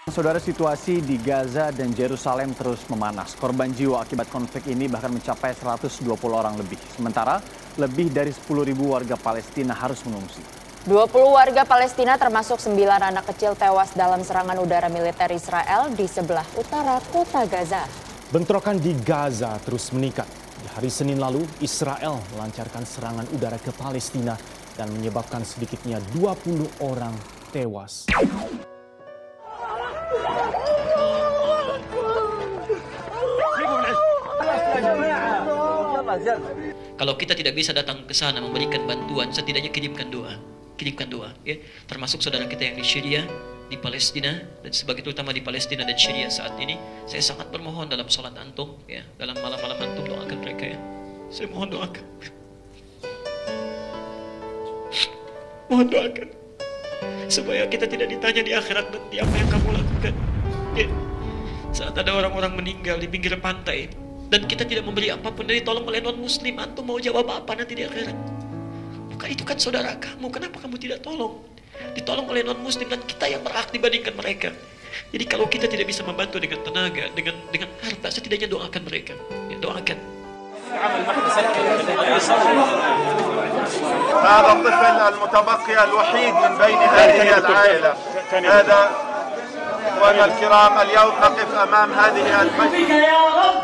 Saudara, situasi di Gaza dan Yerusalem terus memanas. Korban jiwa akibat konflik ini bahkan mencapai 120 orang lebih. Sementara lebih dari 10.000 warga Palestina harus mengungsi. 20 warga Palestina termasuk 9 anak kecil tewas dalam serangan udara militer Israel di sebelah utara kota Gaza. Bentrokan di Gaza terus meningkat. Di hari Senin lalu, Israel melancarkan serangan udara ke Palestina dan menyebabkan sedikitnya 20 orang tewas. Kalau kita tidak bisa datang ke sana memberikan bantuan, setidaknya kirimkan doa, ya. Termasuk saudara kita yang di Syria, di Palestina, dan sebagai terutama di Palestina dan Syria saat ini, saya sangat bermohon dalam salat antum, ya, dalam malam-malam antum doakan mereka, ya. Saya mohon doakan, mohon doakan, supaya kita tidak ditanya di akhirat nanti apa yang kamu lakukan, ya. Saat ada orang-orang meninggal di pinggir pantai dan kita tidak memberi apapun dari tolong oleh non-muslim, antum mau jawab apa nanti di akhirat? Bukan, itu kan saudara kamu, kenapa kamu tidak tolong? Ditolong oleh non-muslim dan kita yang berhak dibandingkan mereka. Jadi kalau kita tidak bisa membantu dengan tenaga, dengan harta, setidaknya doakan mereka, ya, doakan. هذا الطفل المتبقي الوحيد من بين هذه العائلة. هذا أخواننا الكرام، اليوم نقف أمام هذه المجد. يا رب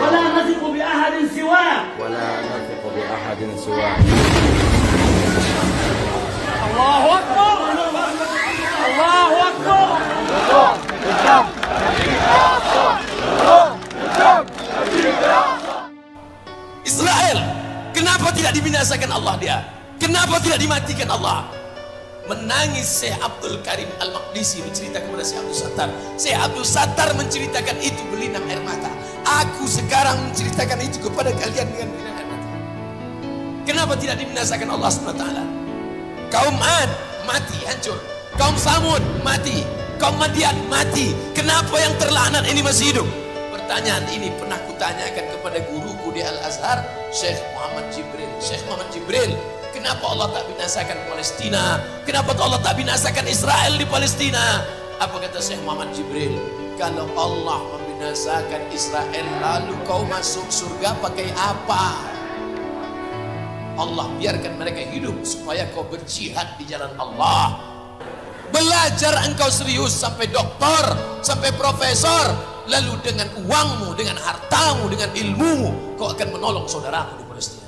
ولا نثق بأحد سواه الله أكبر الله أكبر. Israel, kenapa tidak dibinasakan Allah dia? Kenapa tidak dimatikan Allah? Menangis Syekh Abdul Karim Al-Maqdisi menceritakan kepada Syekh Abdul Sattar. Syekh Abdul Sattar menceritakan itu berlinang air mata. Aku sekarang menceritakan itu kepada kalian dengan berlinang air mata. Kenapa tidak dibinasakan Allah SWT? Kaum Ad mati, hancur. Kaum Samud mati. Kaum Madian mati. Kenapa yang terlaknat ini masih hidup? Pertanyaan ini pernah kutanyakan kepada guruku di Al-Azhar, Syekh Muhammad Jibril. Syekh Muhammad Jibril, kenapa Allah tak binasakan Palestina? Kenapa Allah tak binasakan Israel di Palestina? Apa kata Syekh Muhammad Jibril? Kalau Allah membinasakan Israel, lalu kau masuk surga pakai apa? Allah biarkan mereka hidup supaya kau berjihad di jalan Allah. Belajar engkau serius sampai doktor, sampai profesor, lalu dengan uangmu, dengan hartamu, dengan ilmumu, kau akan menolong saudaramu di Palestina.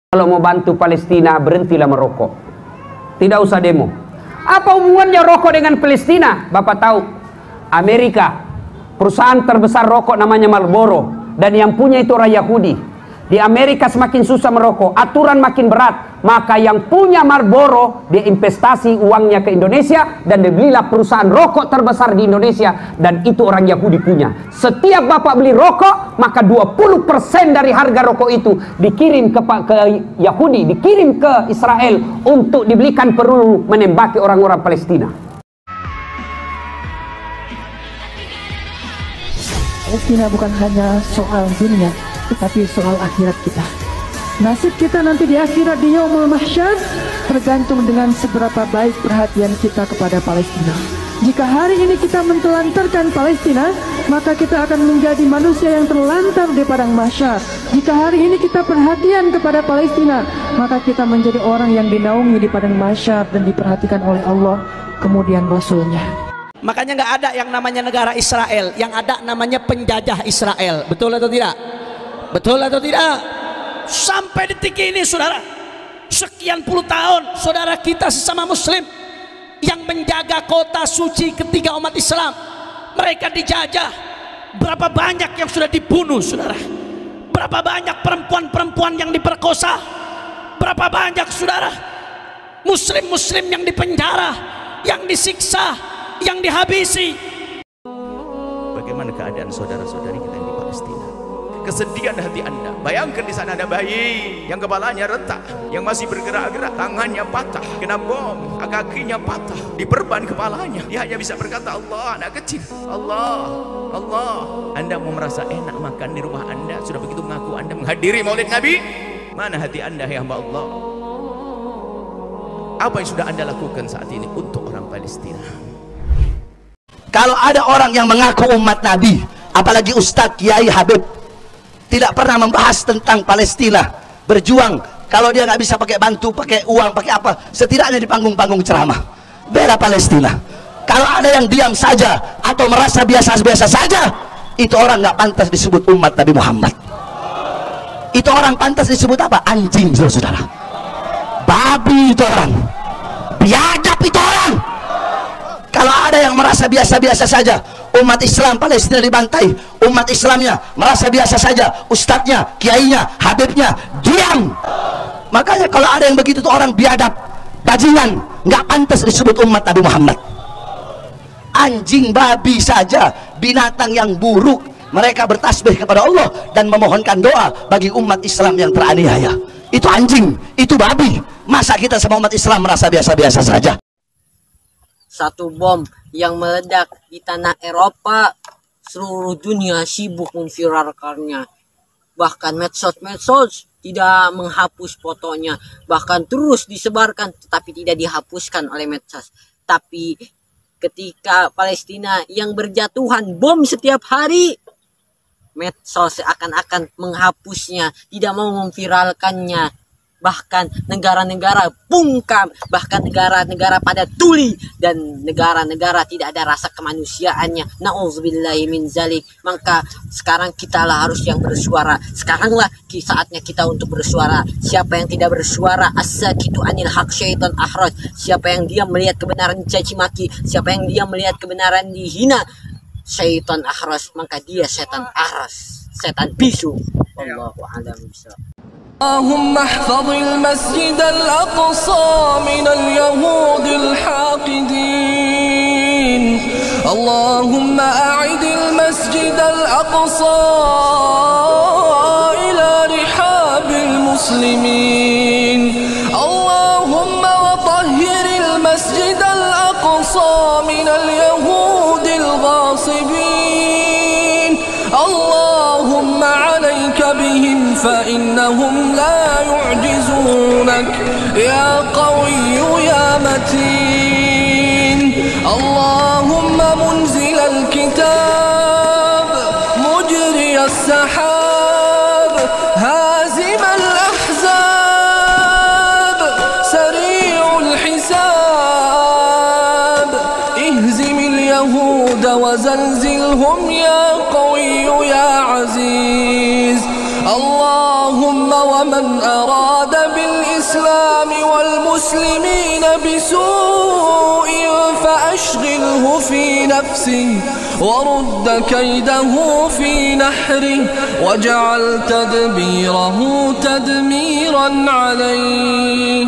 Kalau mau bantu Palestina, berhentilah merokok. Tidak usah demo. Apa hubungannya rokok dengan Palestina? Bapak tahu, Amerika, perusahaan terbesar rokok namanya Marlboro, dan yang punya itu orang Yahudi. Di Amerika semakin susah merokok, aturan makin berat, maka yang punya Marlboro, dia investasi uangnya ke Indonesia, dan dibelilah perusahaan rokok terbesar di Indonesia, dan itu orang Yahudi punya. Setiap bapak beli rokok, maka 20% dari harga rokok itu dikirim ke Yahudi, dikirim ke Israel, untuk dibelikan peluru menembaki orang-orang Palestina. Palestina bukan hanya soal dunia, tetapi soal akhirat kita. Nasib kita nanti di akhirat, di Yaumul Mahsyar, tergantung dengan seberapa baik perhatian kita kepada Palestina. Jika hari ini kita mentelantarkan Palestina, maka kita akan menjadi manusia yang terlantar di padang mahsyar. Jika hari ini kita perhatian kepada Palestina, maka kita menjadi orang yang dinaungi di padang mahsyar dan diperhatikan oleh Allah kemudian Rasulnya. Makanya nggak ada yang namanya negara Israel, yang ada namanya penjajah Israel. Betul atau tidak? Betul atau tidak? Sampai detik ini saudara, sekian puluh tahun saudara kita sesama muslim yang menjaga kota suci ketiga umat Islam, mereka dijajah. Berapa banyak yang sudah dibunuh saudara, berapa banyak perempuan-perempuan yang diperkosa, Berapa banyak saudara muslim-muslim yang dipenjara, yang disiksa, yang dihabisi. Bagaimana keadaan saudara-saudari kita yang di Palestina? Kesedihan hati Anda. Bayangkan di sana ada bayi yang kepalanya retak, yang masih bergerak-gerak, tangannya patah, kena bom, kakinya patah, diperban kepalanya. Dia hanya bisa berkata Allah, anak kecil. Allah, Allah. Anda mau merasa enak makan di rumah Anda, sudah begitu mengaku Anda menghadiri Maulid Nabi. Mana hati Anda ya hamba Allah? Apa yang sudah Anda lakukan saat ini untuk orang Palestina? Kalau ada orang yang mengaku umat Nabi, apalagi Ustadz, Kiai, Habib, tidak pernah membahas tentang Palestina, berjuang. Kalau dia nggak bisa pakai bantu, pakai uang, pakai apa, setidaknya di panggung-panggung ceramah bela Palestina. Kalau ada yang diam saja atau merasa biasa-biasa saja, itu orang nggak pantas disebut umat Nabi Muhammad. Itu orang pantas disebut apa? Anjing, saudara. Babi itu orang. Biadab itu orang. Kalau ada yang merasa biasa-biasa saja, umat Islam Palestina dibantai, umat Islamnya merasa biasa saja, ustadznya, kiainya, habibnya diam. Makanya kalau ada yang begitu tuh orang biadab, bajingan, nggak pantas disebut umat Nabi Muhammad. Anjing, babi saja, binatang yang buruk, mereka bertasbih kepada Allah dan memohonkan doa bagi umat Islam yang teraniaya. Itu anjing, itu babi. Masa kita sama umat Islam merasa biasa-biasa saja? Satu bom yang meledak di tanah Eropa, seluruh dunia sibuk memviralkannya. Bahkan medsos tidak menghapus fotonya, bahkan terus disebarkan tetapi tidak dihapuskan oleh medsos. Tapi ketika Palestina yang berjatuhan bom setiap hari, medsos seakan-akan menghapusnya, tidak mau memviralkannya. Bahkan negara-negara bungkam, bahkan negara-negara pada tuli, dan negara-negara tidak ada rasa kemanusiaannya. Na'udzubillahi min zalik. Maka sekarang kitalah harus yang bersuara. Sekaranglah saatnya kita untuk bersuara. Siapa yang tidak bersuara, as-sakitu anil haq syaitan ahraj. Siapa yang diam melihat kebenaran dicaci maki, siapa yang diam melihat kebenaran dihina, syaitan ahraj, maka dia setan ahras, setan bisu. Wallahu a'lam bishawab. اللهم احفظ المسجد الأقصى من اليهود الحاقدين. اللهم أعد المسجد الأقصى إلى رحاب المسلمين. اللهم وطهر المسجد الأقصى من اليهود الغاصبين. اللهم عليك بهم فإنهم لا يعجزونك يا قوي يا متين. اللهم منزل الكتاب مجري السحاب هازم الأحزاب سريع الحساب اهزم اليهود وزلزلهم يا قوي يا عزيز. اللهم ومن أراد بالإسلام والمسلمين بسوء فأشغله في نفسه ورد كيده في نحره واجعل تدبيره تدميرا عليه.